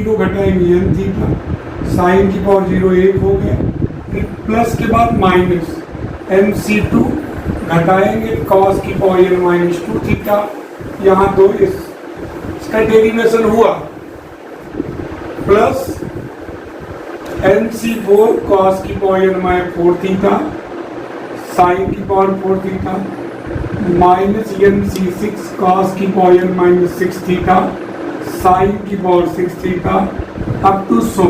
Zero घटाएंगे n theta, sine की power 0 1 हो गया, फिर प्लस के बाद माइनस mc2 घटाएंगे cos की पावर n माइनस 2 थीटा, यहाँ दो इसका डेरिवेशन हुआ, प्लस mc4 cos की power n minus 4 theta, sine की power 4 theta, minus mc6 cos की power n minus 6 theta, sine की power 6 theta, up to so.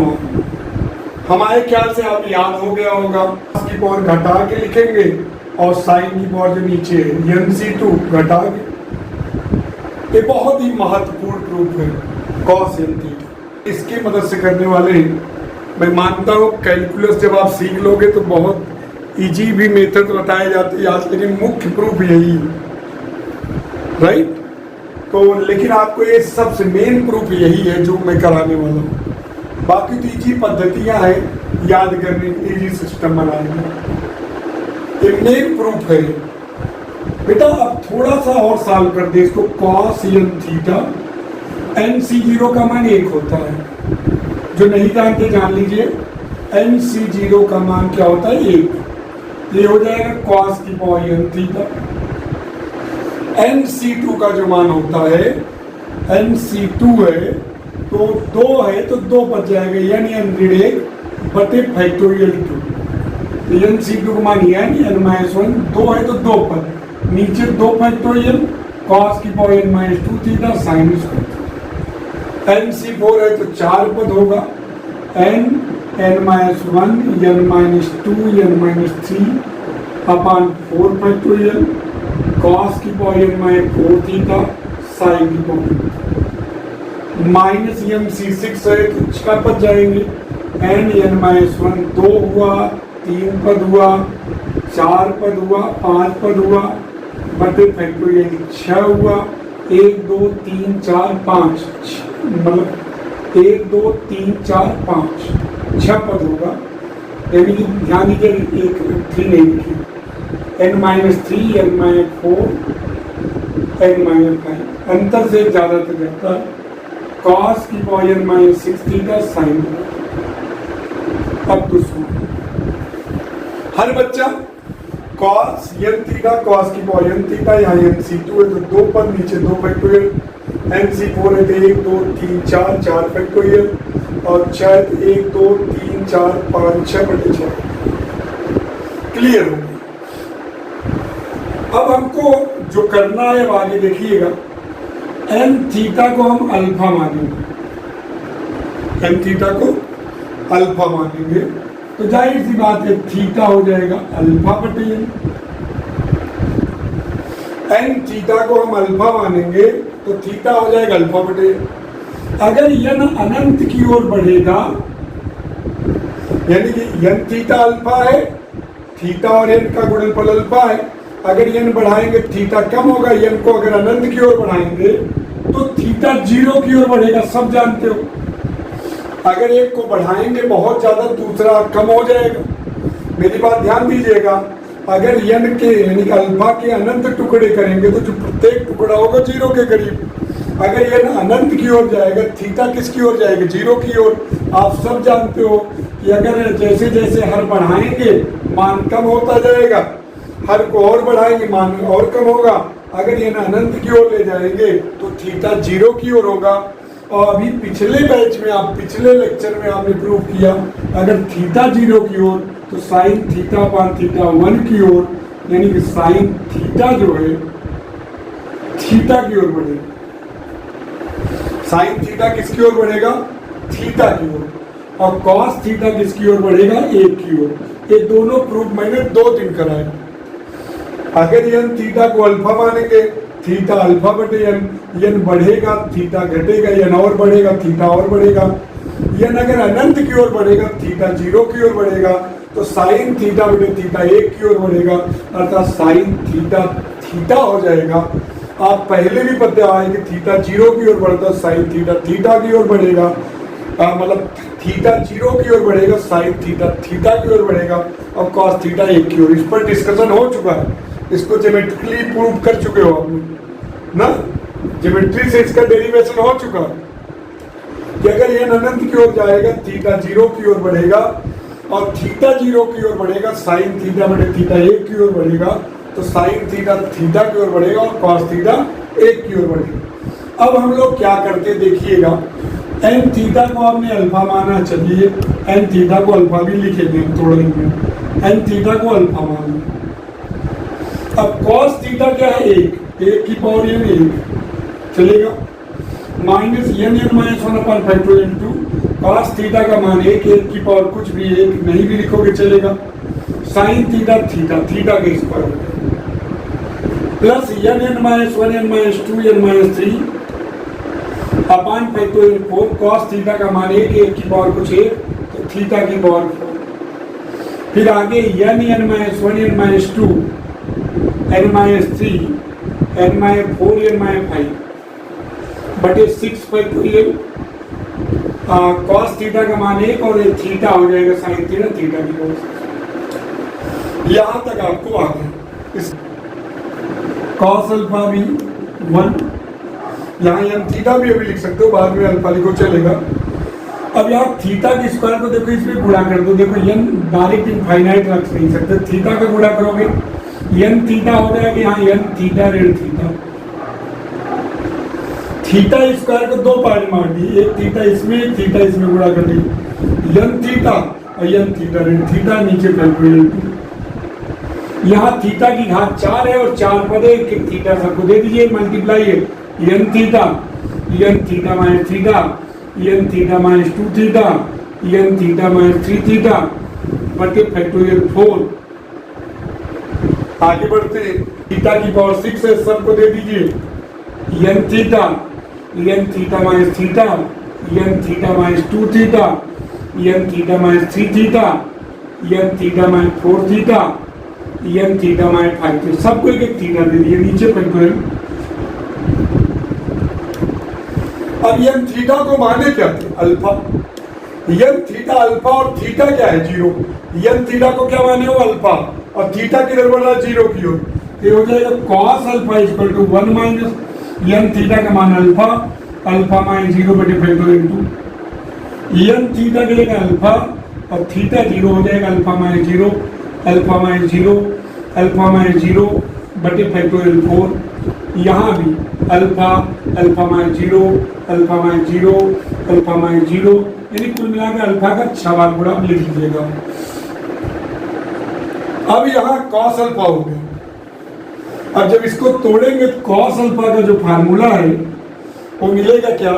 हमारे ख्याल से आप याद हो गया होगा, cos की पावर घटा के लिखेंगे और साइन की पावर जो नीचे है mc2 घटा के। ये बहुत ही महत्वपूर्ण प्रूफ है cos n थीटा, इसकी मदद से करने वाले मैं मानता हूँ कैलकुलस जब आप सीख लोगे तो बहुत इजी भी मेथड बताए जाते हैं आज, लेकिन मुख्य प्रूफ यही है, राइट। तो लेकिन आपको ये सबसे मेन प्रूफ यही है जो मैं कराने वाला हूँ। बाकी तो इजी पद्धतियाँ हैं याद करने की, इजी सिस्टम बनाने, ये मेन प्रूफ है। बेटा अब थोड़ा सा और सॉल्व कर दे इसको। cos n थीटा mc0 का मान 1 होता है, जो नहीं जानते जान लीजिए। mc0 का मान क्या होता है 1, ये हो जाएगा cos की पावर n थीटा। mc2 का जो मान होता है mc2 है तो 2 है तो 2 बच जाएगा, यानी n बटे फैक्टोरियल 2। तो mc2 का मान यानी n माइनस 1, 2 है तो 2 पद, नीचे 2 फैक्टोरियल cos की power n minus 2 theta sine square. mc4 है तो 4 पद होगा, n minus 1 n minus 2 n minus 3 upon 4 factorial cos की power n minus 4 theta sine की पावर। माइनस mc6 है तो 6 पद जाएंगे, n माइनस 1 2 हुआ, 3 पद हुआ, 4 पद हुआ, 5 पद हुआ, बटे फैक्टोरियल 6 हुआ, 1 2 3 4 5, मतलब 1 2 3 4 5 6 पद होगा, यानी कि ध्यान दीजिए एक 3 नहीं लिखी, n minus 3 n minus 4 n minus 5, अंतर से ज़्यादा तो जाता है। cos की power n minus 6 theta sign. अब तो सुनो हर बच्चा cos n थीटा cos की पावर n थीटा, यहाँ mc2 है तो 2 पद, नीचे 2 फैक्टोरियल, mc4 है तो 1 2 3 4 4 फैक्टोरियल, और 6 तो 1 2 3 4 5 6 बटे 6। क्लियर हो गया। अब हमको जो करना है अब आगे देखिएगा, n थीटा को हम अल्फा मानेंगे, n थीटा को अल्फा मानेंगे तो जाहिर सी बात है थीटा हो जाएगा अल्फा बटे n थीटा को हम अल्फा मानेंगे तो थीटा हो जाएगा अल्फा बटे। अगर n अनंत की ओर बढ़ेगा, यानी कि n थीटा अल्फा है, थीटा और n का गुणनफल अल्फा है, अगर n बढ़ाएंगे थीटा कम होगा, n को अगर अनंत की ओर बढ़ाएंगे तो थीटा 0 की ओर बढ़ेगा, सब जानते हो। अगर एक को बढ़ाएंगे बहुत ज्यादा, दूसरा कम हो जाएगा। मेरी बात ध्यान दीजिएगा, अगर n के यानी कि अल्फा के अनंत टुकड़े करेंगे तो जो प्रत्येक टुकड़ा होगा 0 के करीब। अगर n अनंत की ओर जाएगा, थीटा किसकी ओर जाएगा 0 की ओर। आप सब जानते हो कि अगर जैसे जैसे हर बढ़ाएंगे मान कम होता जाएगा, हर को और बढ़ाएंगे मान और कम होगा। अगर n अनंत की ओर ले जाएंगे तो थीटा 0 की ओर होगा। और अभी पिछले बैच में पिछले लेक्चर में आपने प्रूव किया, अगर थीटा 0 की ओर तो साइन थीटा पान थीटा 1 की ओर, यानी कि साइन थीटा जो है थीटा की ओर बढ़ेगा। साइन थीटा किसकी ओर बढ़ेगा? थीटा की ओर। और कॉस थीटा किसकी ओर बढ़ेगा? 1 की ओर। ये दोनों प्रूफ मैंने 2 दिन कराए। अगर n थीटा को अल्फा मानेंगे, थीटा अल्फा बटे n बढ़ेगा, थीटा घटेगा, n और बढ़ेगा, थीटा और बढ़ेगा। n अगर अनंत की ओर बढ़ेगा, थीटा 0 की ओर बढ़ेगा, तो साइन थीटा बटे थीटा 1 की ओर बढ़ेगा, अर्थात साइन थीटा थीटा हो जाएगा। आप पहले भी पता है कि थीटा 0 की ओर बढ़ता है, साइन थीटा थीटा की ओर बढ़ेगा, मतलब थीटा 0 की ओर बढ़ेगा, साइन थीटा थीटा की ओर बढ़ेगा, और कॉस थीटा 1 की ओर। इस पर डिस्कशन हो चुका है, इसको ज्योमेट्रिकली प्रूव कर चुके हो आप लोग ना, ज्योमेट्री से इसका डेरिवेशन हो चुका है। कि अगर n अनंत की ओर जाएगा थीटा 0 की ओर बढ़ेगा और थीटा 0 की ओर बढ़ेगा साइन थीटा बटे थीटा 1 की ओर बढ़ेगा, तो साइन थीटा थीटा की ओर बढ़ेगा और कॉस थीटा 1 की ओर बढ़ेगा। अब हम लोग क्या करते देखिएगा, एन थीटा को हमने अल्फा माना, चलिए एन थीटा को अल्फा भी लिखेंगे थोड़ा दिन, एन थीटा को अल्फा मान लें। अब कॉस थीटा क्या है, एक की पावर एन 1 चलेगा, minus n n minus 1 upon factorial 2, cos theta का मान 1 की पावर कुछ भी 1 नहीं भी लिखोगे चलेगा, साइन थीटा थीटा थीटा के square plus n n minus 1 n minus 2 n minus 3 upon factorial 4, cos theta का मान 1 की पावर कुछ 1 तो थीटा की पावर 4, फिर आगे n n minus 1 n minus 2 n minus 3 n minus 4 n minus 5 बटे 6 फैक्टोरियल कॉस थीटा का मान 1 और ये थीटा हो जाएगा साइन थीटा थीटा की पावर। यहां तक आपको आ गया। इस कॉस अल्फा भी 1, यहाँ एन थीटा भी अभी लिख सकते हो, बाद में अल्फा लिखो चलेगा। अब यहाँ थीटा के स्क्वायर को देखो इसमें गुणा कर दो, देखो एन डायरेक्ट इनफाइनाइट रख नहीं सकते, थीटा का गुणा करोगे एन थीटा हो जाएगा, यहाँ एन थीटा ऋण थीटा, थीटा स्क्वायर को 2 पार्ट मार दी, एक थीटा इसमें एक थीटा इसमें गुणा कर दी, एन थीटा और एन थीटा ऋण थीटा नीचे फैक्टोरियल 2। यहाँ थीटा की घात 4 है और 4 पद है, एक थीटा सबको दे दीजिए, मल्टीप्लाई है n theta minus theta n theta minus 2 theta n theta minus 3 theta बटे फैक्टोरियल 4। आगे बढ़ते हैं, थीटा की पावर 6 है, सबको दे दीजिए n theta minus theta n theta minus 2 theta n theta minus 3 theta n theta minus 4 theta n theta minus 5 theta, सबको एक थीटा दे दिए नीचे फैक्टोरियल। अब एन थीटा को माने क्या थे, अल्फा, एन थीटा अल्फा और थीटा क्या है 0, एन थीटा को क्या माने हो अल्फा और थीटा किधर बढ़ रहा है 0 की ओर, ये हो जाएगा cos alpha equal to 1 minus n theta का मान अल्फा, अल्फा माइनस 0 बटे फैक्टोरियल 2, एन थीटा के लिए अल्फा और थीटा 0 हो जाएगा alpha minus 0 alpha minus 0 alpha minus 0 बटे फैक्टोरियल 4, यहाँ भी alpha alpha minus 0 alpha minus 0 alpha minus 0, यानी कुल मिलाकर अल्फा का 6 बार गुणा लिख लीजिएगा। अब यहाँ कॉस अल्फा हो गया। अब जब इसको तोड़ेंगे तो कॉस अल्फा का जो फार्मूला है वो मिलेगा क्या,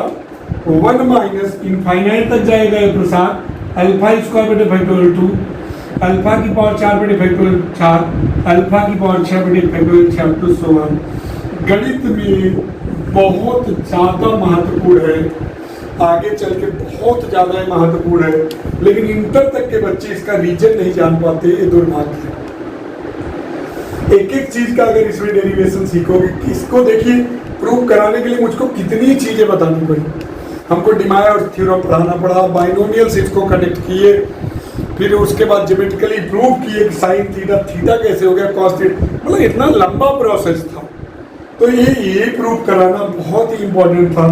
1 माइनस इनफाइनाइट तक जाएगा ये प्रसाद अल्फा स्क्वायर बटे फैक्टोरियल 2, अल्फा की पावर 4 बटे फैक्टोरियल 4 अल्फा की पावर 6 बटे फैक्टोरियल 6 टू 1। गणित में बहुत ज़्यादा महत्वपूर्ण है, आगे चल के बहुत ज़्यादा महत्वपूर्ण है, लेकिन इंटर तक के बच्चे इसका रीजन नहीं जान पाते, ये दुर्भाग्य है। एक एक चीज़ का अगर इसमें डेरिवेशन सीखोगे, इसको देखिए प्रूव कराने के लिए मुझको कितनी चीज़ें बतानी पड़ी, हमको डिमायर थ्योरम पढ़ाना पड़ा, बाइनोमियल से इसको कनेक्ट किए, फिर उसके बाद ज्योमेट्रिकली प्रूव किए कि साइन थीटा थीटा कैसे हो गया कॉस थीटा, मतलब इतना लंबा प्रोसेस था। तो ये प्रूव कराना बहुत ही इंपॉर्टेंट था।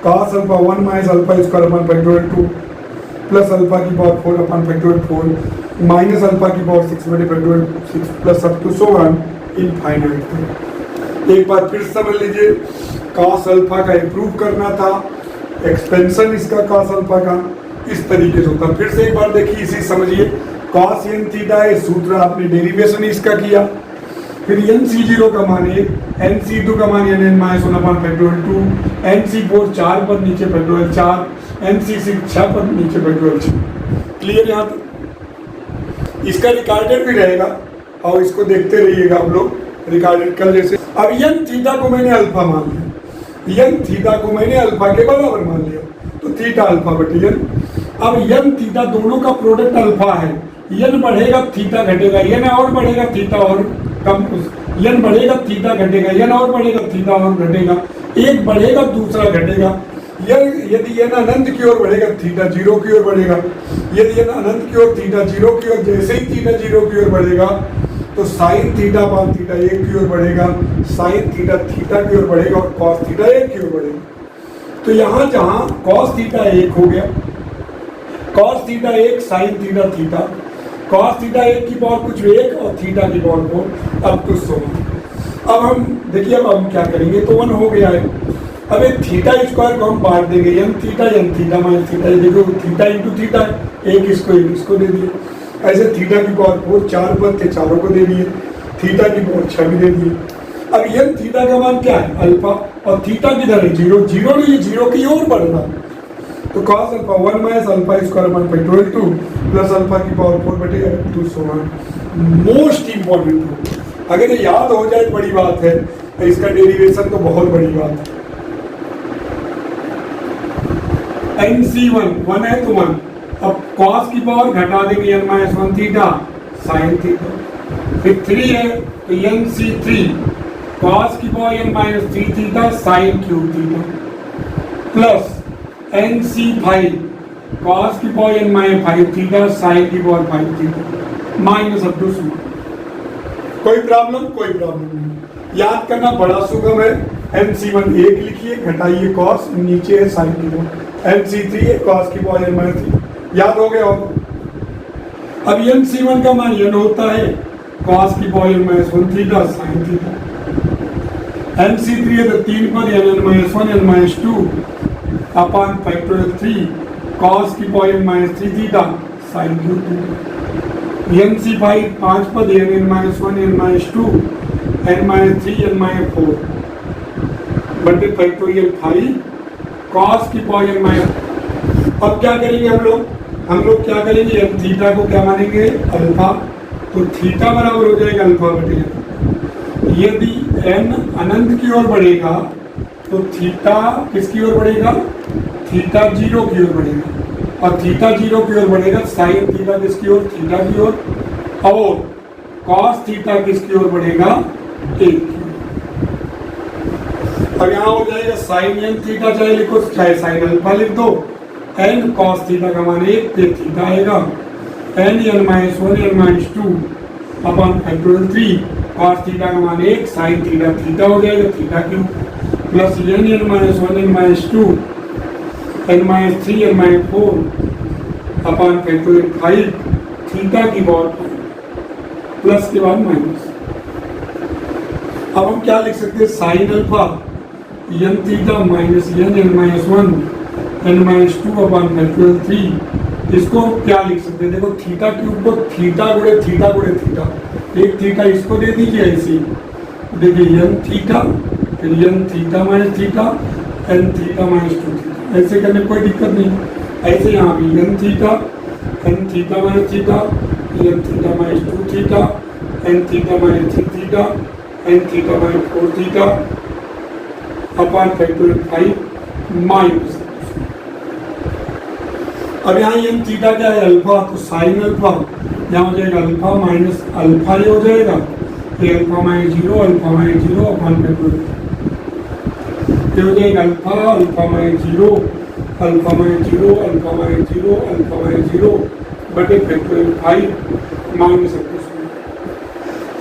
Cos alpha 1 minus alpha square upon factorial 2 plus alpha की power 4 upon factorial 4 minus alpha की पावर 6 बटे factorial 6 plus up to 1 infinite. एक बार फिर समझ लीजिए, कॉस अल्फा का प्रूव करना था, एक्सपेंशन इसका कॉस अल्फा का इस तरीके से होता। फिर से एक बार देखिए, इसी समझिए, कॉस एन थीटा है, सूत्र आपने डेरिवेशन इसका किया, फिर एन सी 0 का मान 1, एन सी 2 का मान n n minus 1 upon factorial 2, n C 4 4 पद नीचे फैक्टोरियल 4, एन सी 6 6 पद नीचे फैक्टोरियल 6। क्लियर यहाँ तक? इसका रिकॉर्डेड भी रहेगा और इसको देखते रहिएगा आप लोग, रिकॉर्डेड कल जैसे। अब एन थीटा को मैंने अल्फा मान लिया, एन थीटा को मैंने अल्फा के बराबर मान लिया, तो थीटा अल्फा बटे एन। अब एन थीटा दोनों का प्रोडक्ट अल्फा है, एन बढ़ेगा थीटा घटेगा, एन और बढ़ेगा थीटा और कम, एन बढ़ेगा थीटा घटेगा, एन और बढ़ेगा थीटा और घटेगा, एक बढ़ेगा दूसरा घटेगा। यदि एन अनंत की ओर बढ़ेगा थीटा 0 की ओर बढ़ेगा, यदि एन अनंत की ओर थीटा 0 की ओर, जैसे ही थीटा 0 की ओर बढ़ेगा तो साइन थीटा अपॉन थीटा 1 की ओर बढ़ेगा, साइन थीटा थीटा की ओर बढ़ेगा और कॉस थीटा 1 की ओर बढ़ेगा। तो यहाँ जहाँ कॉस थीटा 1 हो गया, cos theta 1 sign theta theta, cos theta 1 की पावर कुछ 1 और थीटा की पावर 4 अप टू 100। अब हम देखिए, अब हम क्या करेंगे, तो 1 हो गया है। अब एक थीटा स्क्वायर को हम बांट देंगे, एन थीटा माइनस थीटा, ये देखो थीटा इंटू थीटा, एक इसको दे दिए। ऐसे थीटा की पावर 4 4 पद थे, चारों को दे दिए, थीटा की पावर 6 भी दे दिए। अब एन थीटा का मान क्या है, अल्फा, और थीटा किधर है, 0 0 नहीं, 0 की ओर बढ़ना। तो cos alpha 1 minus alpha square upon factorial 2 plus alpha की पावर 4 बटे 2 सो ऑन। मोस्ट इंपॉर्टेंट, अगर ये याद हो जाए तो बड़ी बात है, तो इसका डेरिवेशन तो बहुत बड़ी बात है। NC1 1 है तो 1, अब cos की पावर घटा देंगे n minus 1 theta sine theta, फिर 3 है तो NC3 cos की power n minus 3 theta sine cube theta, plus NC5 cos की power n minus 5 theta sine की power 5 theta minus up to 0। कोई प्रॉब्लम नहीं, याद करना बड़ा सुगम है। NC1 1 लिखिए, घटाइए cos, नीचे है साइन थीटा, NC3 है cos की पावर n माइनस 3, याद हो गया होगा। अब NC1 का मान n होता है cos की power n minus 1 theta sine theta, NC3 है तो 3 पर n minus 1 n minus 2 upon factorial 3 cos की power n minus 3 theta sine cube theta, NC5 5 पद n minus 1 n minus 2 n minus 3 n minus 4 बटे factorial 5 cos की power n minus. अब क्या करेंगे हम लोग क्या करेंगे, n थीटा को क्या मानेंगे, अल्फा, तो थीटा बराबर हो जाएगा अल्फा बटे n। यदि n अनंत की ओर बढ़ेगा तो थीटा किसकी ओर बढ़ेगा, थीटा 0 की ओर बढ़ेगा, और थीटा 0 की ओर बढ़ेगा साइन थीटा किसकी ओर, थीटा की ओर, और कॉस थीटा किसकी ओर बढ़ेगा, 1 की ओर। अब यहाँ हो जाएगा साइन n थीटा, चाहे लिखो चाहे साइन अल्फा लिख दो, n कॉस थीटा का मान 1 पे थीटा आएगा, n minus 1 n minus 2 upon factorial 3 cos theta का मान 1 साइन थीटा थीटा हो जाएगा theta cube, plus n minus 1 n minus 2 n minus 3 n minus 4 upon factorial 5 theta की पावर 5 प्लस के बाद माइनस। अब हम क्या लिख सकते हैं, sine alpha n theta minus n minus 1 n minus 2 upon factorial 3, इसको क्या लिख सकते हैं, देखो थीटा क्यूब को थीटा गुणे थीटा गुणे थीटा, एक थीटा इसको दे दीजिए ऐसे, देखिए n थीटा फिर n theta minus theta n theta minus 2 theta, ऐसे करने कोई दिक्कत नहीं। ऐसे यहाँ भी n theta minus theta n theta minus 2 theta n theta minus 3 theta n theta minus 4 theta upon factorial 5 minus. अब यहाँ n थीटा क्या है, अल्फा, तो साइन अल्फा यहाँ हो जाएगा अल्फा माइनस अल्फा, ये हो जाएगा अल्फा माइनस 0 अपॉन फैक्टोरियल, ये हो जाएगा alpha minus 0 alpha minus 0 alpha minus 0 alpha minus 0 बटे फैक्टोरियल 5 माइनस,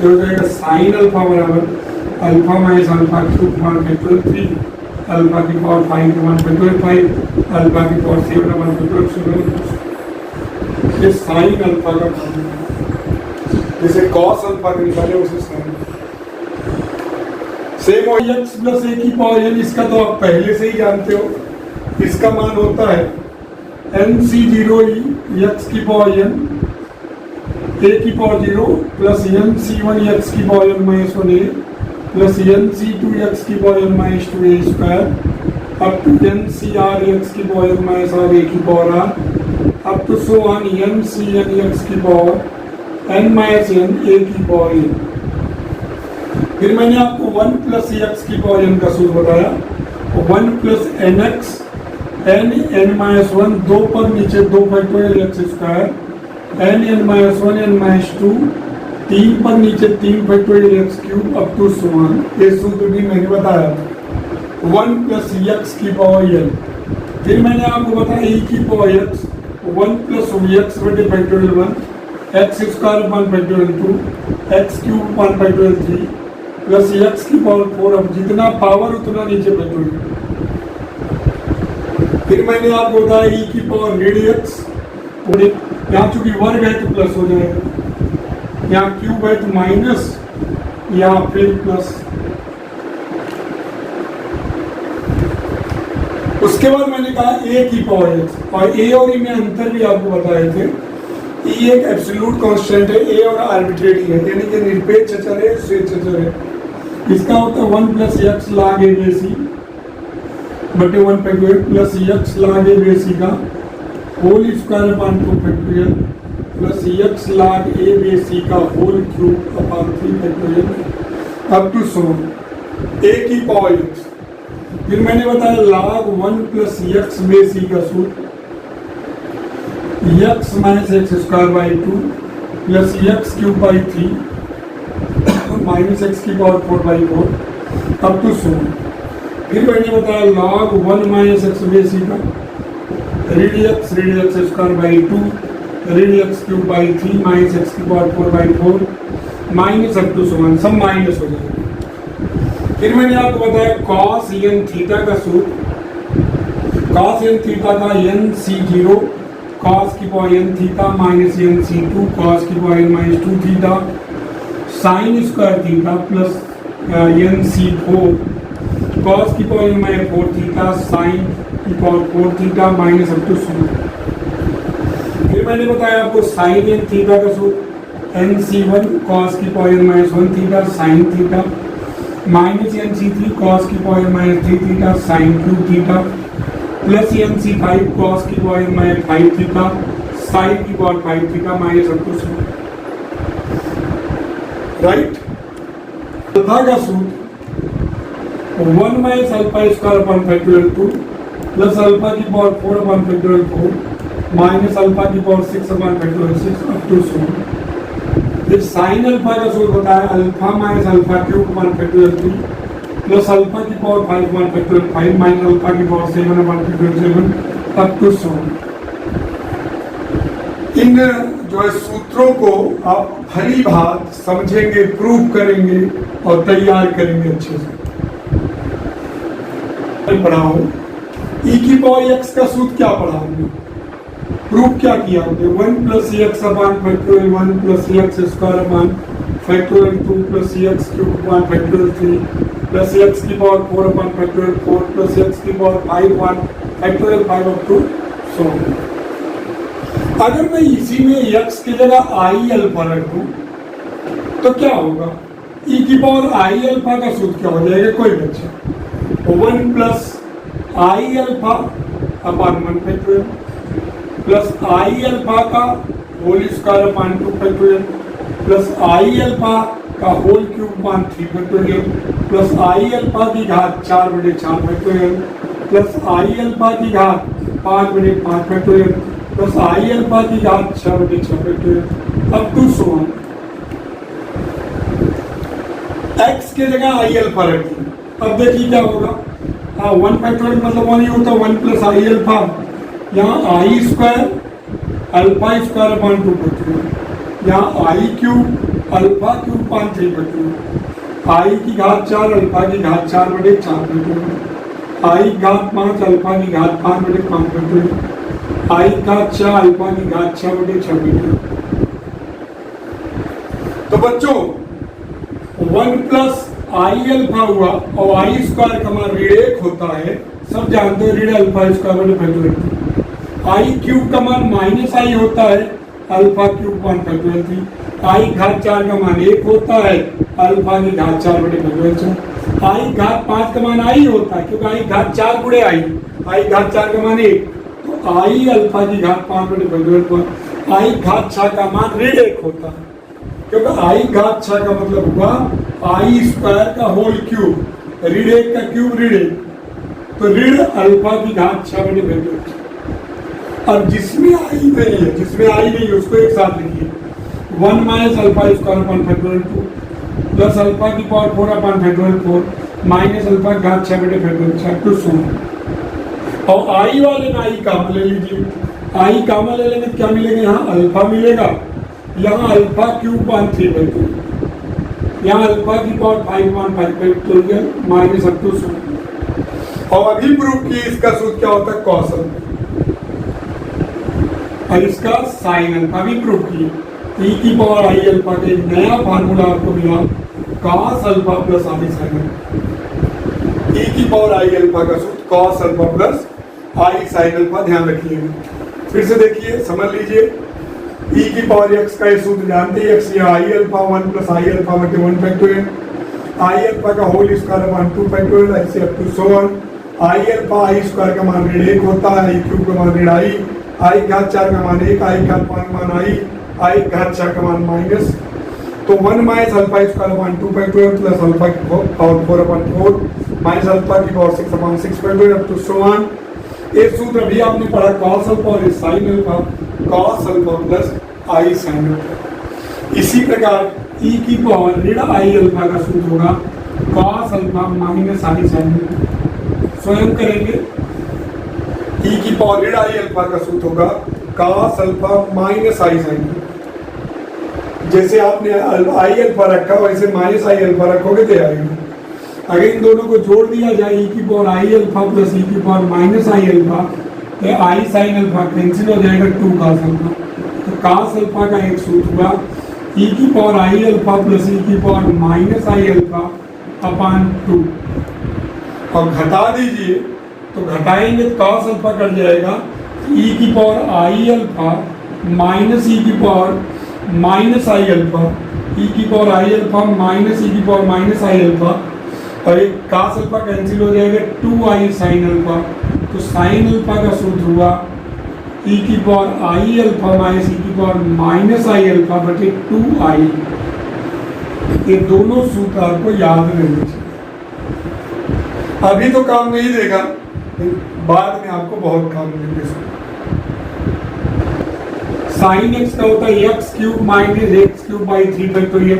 ये हो जाएगा साइन अल्फा बराबर alpha minus alpha cube upon factorial 3 alpha की पावर 5 अपॉन फैक्टोरियल 5 अल्फा की पावर 7 अपॉन फैक्टोरियल 7। ये साइन अल्फा का मान है, जैसे कॉस अल्फा का निकाले उसे साइन। सेम हो x प्लस a की पावर n, इसका तो आप पहले से ही जानते हो, इसका मान होता है NC0 x की पावर n a की पावर 0 प्लस NC1 x की power n minus 1a plus NC2 x की power n minus 2a square up to NCR x की power n minus r a की power r up to so on NCN x की power n minus n a की power n। फिर मैंने आपको 1 plus x की power n का सूत्र बताया, 1 plus N x n minus 1 2 पर नीचे 2 factorial x square n minus 1 n minus 2 3 पर नीचे 3 factorial x cube up to समान। ये सूत्र भी मैंने बताया, 1 प्लस एक्स की पावर n। फिर मैंने आपको बताया e की पावर x 1 प्लस एक्स बटे factorial 1 x square upon factorial 2 x cube upon factorial 3 plus x की पावर 4। अब जितना पावर उतना नीचे फैक्टोरियल। फिर मैंने आपको बताया ई की पावर रेडियक्स, यहाँ चूंकि वर्ग है तो प्लस हो जाएगा, यहाँ क्यूब है तो माइनस, यहाँ फिर प्लस। उसके बाद मैंने कहा ए की पावर एक्स, और ए और ई में अंतर भी आपको बताए थे। ई एक एब्सोल्यूट कांस्टेंट है, ए और आर्बिट्रेरी है, यानी कि निरपेक्ष अचर है, स्वेच्छ अचर है। इसका होता है 1 प्लस एक्स log ए बे सी बटे 1 factorial plus x log a बे सी का whole square upon 2 factorial plus x log a बे सी का whole cube upon 3 factorial up to so a की पावर एक्स। फिर मैंने बताया log 1 प्लस एक्स बे सी का सूत्र x minus x square by 2 plus x cube by 3 minus x की पावर 4 बाई 4 अप टू 0। फिर मैंने बताया log 1 माइनस एक्स बे सी का रेडियक्स स्क्वायर बाई 2 रेडियक्स क्यूब बाई 3 माइनस एक्स की power 4 by 4 minus up to 1, सब माइनस हो जाएगा। फिर मैंने आपको बताया cos n थीटा का सूत्र, cos n थीटा का n c0 cos की power n theta minus n c2 cos की power n minus 2 theta sine square theta plus n c4 cos की power n minus 4 theta sine की power 4 theta minus up to 0। फिर मैंने बताया आपको sign n theta का सूत्र n c1 cos की power n minus 1 theta sine theta minus N C 3 cos की power minus 3 theta sine 2 theta plus N C 5 cos की पावर माइनस 5 थीटा साइन की power 5 theta minus up to 0, right. Alpha का सूत्र 1 minus alpha square upon factorial 2 plus alpha की power 4 upon factorial 4 minus alpha की power 6 upon factorial 6 up to 0। फिर sine alpha का सूत्र बताया alpha minus alpha cube upon factorial 3 plus alpha की power 5 upon factorial 5 minus alpha की power 7 upon factorial 7 up to 100। इन जो है सूत्रों को आप भली भांति समझेंगे, प्रूव करेंगे और तैयार करेंगे अच्छे से। पढ़ाओ ई की पावर एक्स का सूत्र क्या पढ़ा हमने, प्रूफ क्या किया हमने, 1 plus x upon factorial 1 plus x square upon factorial 2 plus x cube upon factorial 3 plus x की power 4 upon factorial 4 plus x की power 5 upon factorial 5 up to 100। अगर मैं इसी में एक्स की जगह आई अल्फा रख दूं तो क्या होगा, ई की पावर आई अल्फा का सूत्र क्या हो जाएगा, कोई बच्चा 1 plus i alpha upon 1 factorial plus i alpha का whole square upon 2 factorial plus i alpha का whole cube upon 3 factorial plus i alpha की घात 4 बटे 4 फैक्टोरियल प्लस आई अल्फा की घात 5 बटे 5 फैक्टोरियल प्लस आई अल्फा की घात 6 बटे 6 फैक्टोरियल अप टू 100। एक्स की जगह आई अल्फा रख दी, अब देखिए क्या होगा, 1 फैक्टोरियल मतलब 1 ही होता, 1 प्लस आई अल्फा, यहाँ i square alpha square upon 2 factorial, यहाँ i cube alpha cube upon 3 factorial, i की घात 4 अल्फा की घात 4 बटे 4 फैक्टोरियल, आई घात 5 अल्फा की घात 5 बटे 5 फैक्टोरियल, आई घात 6 अल्फा की घात 6 बटे 6 फैक्टोरियल। तो बच्चों 1 प्लस आई अल्फा हुआ और आई स्क्वायर का मान ऋण 1 होता है, सब जानते हैं, ऋण अल्फा स्क्वायर बटे फैक्टोरियल। आई क्यूब का मान माइनस आई होता है, अल्फा क्यूब वन फैक्टोरियल 3, आई घात 4 का मान 1 होता है, अल्फा की घात 4 बटे फैक्टोरियल 4, आई घात 5 का मान आई होता है क्योंकि आई घात 4 गुणे आई घात 4 का मान 1, तो आई अल्फा की घात 5 बटे फैक्टोरियल 5, आई घात 6 का मान ऋण 1 होता है क्योंकि आई घात 6 का मतलब हुआ आई स्क्वायर का होल क्यूब, ऋण 1 का क्यूब ऋण 1, तो ऋण अल्फा की घात 6 बटे फैक्टोरियल। अब जिसमें आई नहीं है उसको एक साथ लिखिए, 1 minus alpha square upon factorial 2 plus alpha की power 4 upon factorial 4 minus alpha की घात 6 बटे फैक्टोरियल 6 टू 0। और आई वाले में आई कॉमन ले लीजिए, आई कॉमन ले लेंगे क्या मिलेगा, यहाँ अल्फा मिलेगा, यहाँ अल्फा क्यूब अपॉन 3 फैक्टोरियल, यहाँ अल्फा की power 5 upon 5 factorial minus up to 0। और अभी प्रूव किए इसका सूत्र क्या होता है कॉस अल्फा, और इसका साइन अल्फा भी प्रूव किए। ई की पावर आई अल्फा का एक नया फार्मूला आपको मिला, cos alpha plus i sine alpha. ई की पावर आई अल्फा का सूत्र cos alpha plus i sine alpha, ध्यान रखिएगा। फिर से देखिए, समझ लीजिए, ई की पावर एक्स का ये सूत्र जानते हैं, एक्स ये i alpha 1 plus i alpha बटे 1 फैक्टोरियल, आई अल्फा का होल स्क्वायर अपॉन 2 फैक्टोरियल, ऐसे up to so on. I alpha i square का मान ऋण 1 होता है, आई क्यूब का मान ऋण आई घात 4 का मान 1, आई घात 5 का मान आई घात 4 का मान माइनस। तो 1 minus alpha square upon 2 factorial plus alpha की पावर 4 अपॉन 4 माइनस अल्फा की power 6 upon 6 factorial up to so on. ये सूत्र अभी आपने पढ़ा कॉस अल्फा और sine alpha, cos alpha plus i sine alpha. इसी प्रकार ई की पावर ऋण आई अल्फा का सूत्र होगा कॉस अल्फा माइनस आई साइन अल्फा। स्वयं करेंगे, ई की पावर ऋण आई अल्फा का सूत्र होगा कॉस अल्फा माइनस आई साइन अल्फा। जैसे आपने आई अल्फा रखा वैसे माइनस आई अल्फा रखोगे तो आएगा। अगर इन दोनों को जोड़ दिया जाए, ई की पावर आई अल्फा प्लस ई की पावर माइनस आई अल्फा, तो आई साइन अल्फा कैंसिल हो जाएगा 2 कॉस अल्फा। तो कॉस अल्फा का एक सूत्र हुआ ई की पावर आई अल्फा प्लस ई की पावर माइनस आई अल्फा अपॉन 2, और घटा दीजिए तो घटाएंगे तो कॉस अल्फा कट जाएगा, ई की पावर आई अल्फा माइनस ई की पावर माइनस आई अल्फा, ई की पावर आई अल्फा माइनस ई की पावर माइनस आई अल्फा, और एक कॉस अल्फा कैंसिल हो जाएगा 2 साइन अल्फा। तो साइन अल्फा का सूत्र हुआ ई की पावर आई अल्फा माइनस ई की पावर माइनस आई अल्फा बटे 2 ये दोनों सूत्र आपको याद रहने चाहिए। अभी तो काम नहीं देगा, बाद में आपको बहुत काम देंगे। साइन एक्स का होता है x cube minus x cube by 3 factorial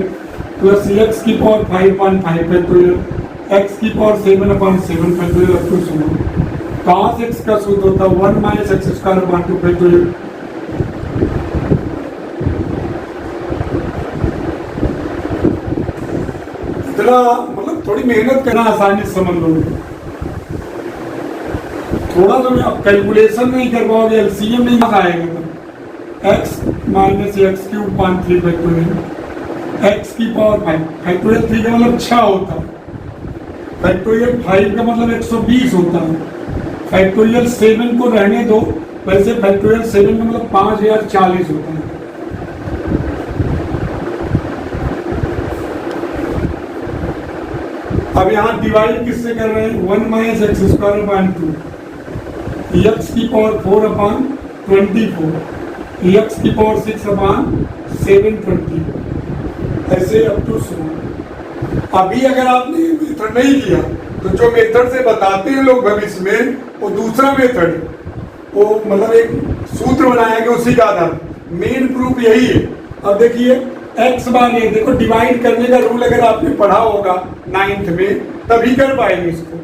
plus x की पावर 5.5 फैक्टोरियल, एक्स की power 7/7 factorial up to 0। cos x का सूत्र होता है 1 minus x square upon 2 factorial. इतना मतलब थोड़ी मेहनत करना आसानी से समझ लो, थोड़ा तो आप कैलकुलेशन नहीं कर पाओगे, एलसीएम नहीं आएगा तो x minus x cube upon 3 factorial, x की पावर 5 फैक्टोरियल 3 का मतलब 6 होता है, फैक्टोरियल 5 का मतलब 120 होता है, फैक्टोरियल 7 को रहने दो, वैसे फैक्टोरियल 7 का मतलब 5040 होता है। अब यहाँ डिवाइड किससे कर रहे हैं, 1 minus x square upon 2, x की पावर 4 अपॉन 24, एक्स की पावर 6 अपॉन 720, ऐसे अप टू 100। अभी अगर आपने मेथड नहीं किया तो जो मेथड से बताते हैं लोग भविष्य में, वो दूसरा मेथड, वो मतलब एक सूत्र बनाया गया उसी का आधार, मेन प्रूफ यही है। अब देखिए एक्स बार ये देखो, डिवाइड करने का रूल अगर आपने पढ़ा होगा 9th में तभी कर पाएंगे इसको।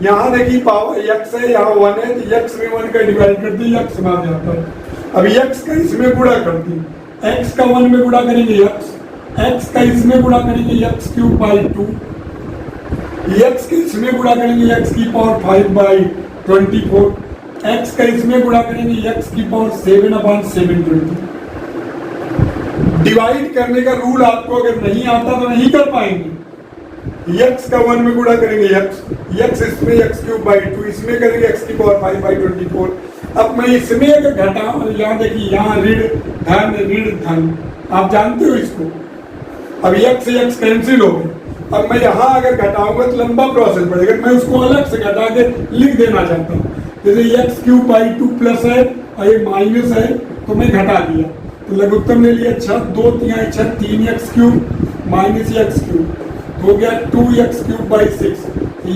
यहाँ देखिए पावर एक्स है, यहाँ 1 है, तो एक्स में 1 का डिवाइड कर दी, एक्स में आ जाता है। अब एक्स का इसमें गुणा कर दी, एक्स का 1 में गुणा करेंगे एक्स का इसमें गुणा करेंगे एक्स क्यूब बाई 2, एक्स के इसमें गुणा करेंगे एक्स की पावर 5/24, एक्स का इसमें गुणा करेंगे एक्स की पावर 7/720। डिवाइड करने का रूल आपको अगर नहीं आता तो नहीं कर पाएंगे। एक्स का 1 में गुणा करेंगे एक्स इसमें एक्स क्यूब बाई 2, इसमें करेंगे एक्स की पावर 5/24। अब मैं इसमें अगर घटाऊं, यहाँ देखिए यहाँ ऋण धन, आप जानते हो इसको। अब एक्स कैंसिल हो गए, अब मैं यहाँ अगर घटाऊंगा तो लंबा प्रोसेस पड़ेगा, मैं उसको अलग से घटा के लिख देना चाहता हूँ। जैसे एक्स क्यूब बाई 2 प्लस है और ये माइनस है तो मैं घटा दिया, तो लघुत्तम ले लिया 6, 2 3 6, 3x cube minus x cube हो गया 2x cube by 6,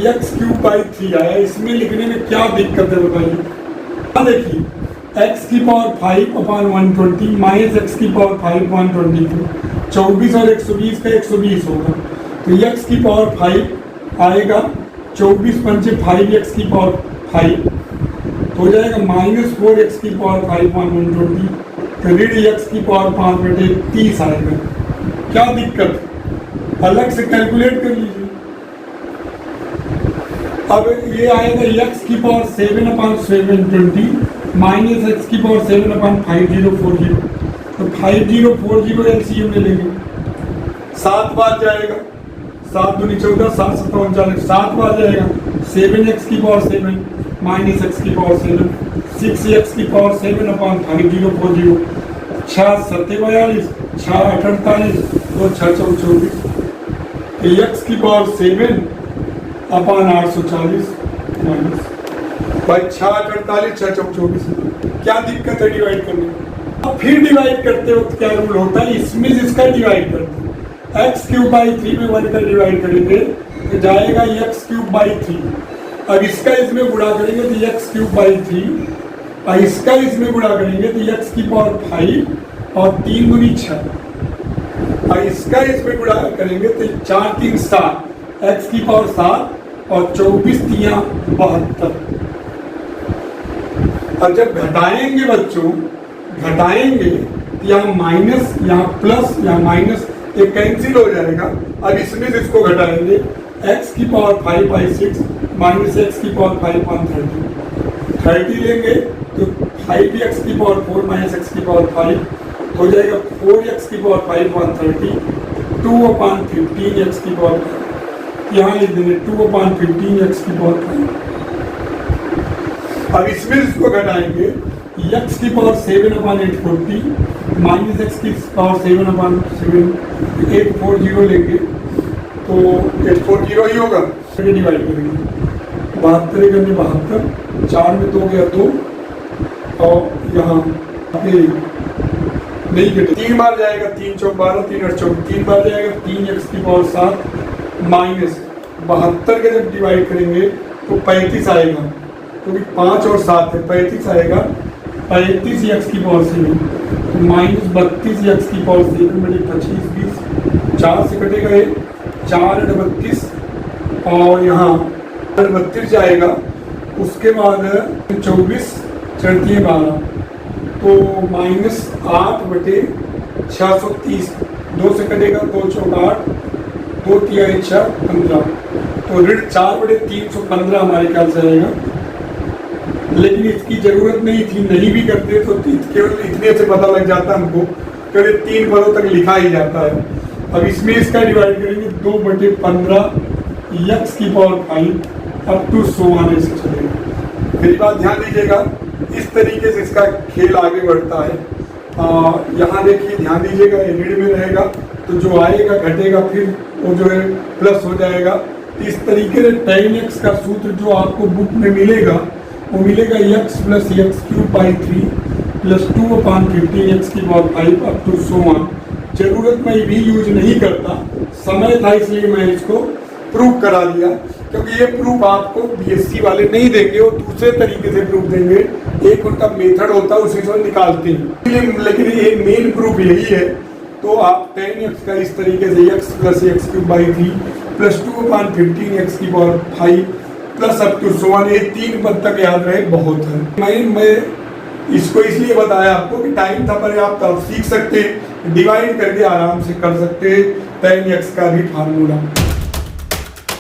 x cube by 3 आया। इसमें लिखने में क्या दिक्कत है बताइए। देखिए x की पावर 5/120 माइनस एक्स की पावर 5/24, 24 और 120 का 120 होगा, तो x की पावर 5 आएगा, 24 पंचे 5x की पावर 5 हो जाएगा -4x की पावर 5/120, तो ऋण x की पावर 5/30 आएगा। क्या दिक्कत, अलग से कैलकुलेट कर लीजिए। अब ये आएगा x की पावर 7/720 माइनस x की पावर 7/5040। तो 5040 एलसीएम ले लेंगे, 7 बार जाएगा, 7 दूनी 14, 7 7 39, 7 बार जाएगा। 7x की पावर 7 माइनस x की पावर 7, 6x की पावर 7/5040, 6 7 42, 6 8 48, 2 6 24, x की पावर 7/840 माइनस भाई 6 8 48, 6 24। क्या दिक्कत है डिवाइड करने में? अब फिर डिवाइड करते वक्त क्या रूल होता है, इसमें जिसका डिवाइड करते हैं x³/3 में 1 का डिवाइड करेंगे तो जाएगा x³/3। अब इसका इसमें गुणा करेंगे तो x³/3, और इसका इसमें गुणा करेंगे तो x की पावर 5 और 3 दूनी 6, और इसका इसमें गुणा करेंगे तो 4 3 7, x की पावर 7 और 24 3 72। अब जब घटाएंगे बच्चों, घटाएंगे तो यहाँ माइनस, यहाँ प्लस, यहाँ माइनस, ये कैंसिल हो जाएगा। अब इसमें से इसको घटाएंगे, x की पावर 5/6 माइनस x की पावर 5/30, 30 लेंगे तो 5x की पावर 4 माइनस x की पावर 5 हो जाएगा 4x की पावर 5/30, 2/15x की पावर 5, यहाँ लिख देंगे 2/15x की पावर 5। अब इसमें इसको घटाएंगे, x की पावर 7/840 माइनस x की पावर 7/7, 840 लेंगे तो 840 ही होगा, डिवाइड करेंगे 72 करने 72, 4 में 2 गया 2, और यहाँ नहीं घटे 3 बार जाएगा, 3 4 12, 3 8 24, 3 बार जाएगा, 3x की पावर 7 माइनस 72 के जब डिवाइड करेंगे तो 35 आएगा, क्योंकि 5 और 7 है, 35 आएगा। 35 x की पावर 7 माइनस 32 x की पावर 7 बटे 25 20, 4 से कटेगा ये 4 32, और यहाँ 32 जाएगा। उसके बाद 24 चढ़ती है 12, तो माइनस 8 बटे 630, 2 से कटेगा 2 चौक 8, 2 3 6 15, तो ऋण 4 बटे 315 हमारे ख्याल से आएगा। लेकिन इसकी जरूरत नहीं थी, नहीं भी करते तो केवल इतने से पता लग जाता हमको, करीब 3 पदों तक लिखा ही जाता है। अब इसमें इसका डिवाइड करेंगे 2/15 x की पावर 5 अप टू 100 आने से चलेगा। मेरी बात ध्यान दीजिएगा, इस तरीके से इसका खेल आगे बढ़ता है। यहाँ देखिए ध्यान दीजिएगा, ये ऋण में रहेगा तो जो आएगा घटेगा, फिर वो जो है प्लस हो जाएगा। इस तरीके से tan x का सूत्र जो आपको बुक में मिलेगा वो मिलेगा x + x³/3 + 2/15x की पावर 5 अप टू 100। जरूरत मैं भी यूज नहीं करता, समय था इसलिए मैं इसको प्रूफ करा दिया, क्योंकि ये प्रूफ आपको बीएससी वाले नहीं देंगे, वो दूसरे तरीके से प्रूफ देंगे। एक उनका मेथड होता है, उसी से निकालते हैं, लेकिन ये मेन प्रूफ यही है। तो आप tan x का इस तरीके से x + x³/3 + 2/15x की पावर 5 प्लस अप टू 100, ये 3 पद तक याद रहे, बहुत है। मैं इसको इसलिए बताया आपको कि टाइम था पर्याप्त, आप सीख सकते, डिवाइड करके आराम से कर सकते tan x का भी फार्मूला।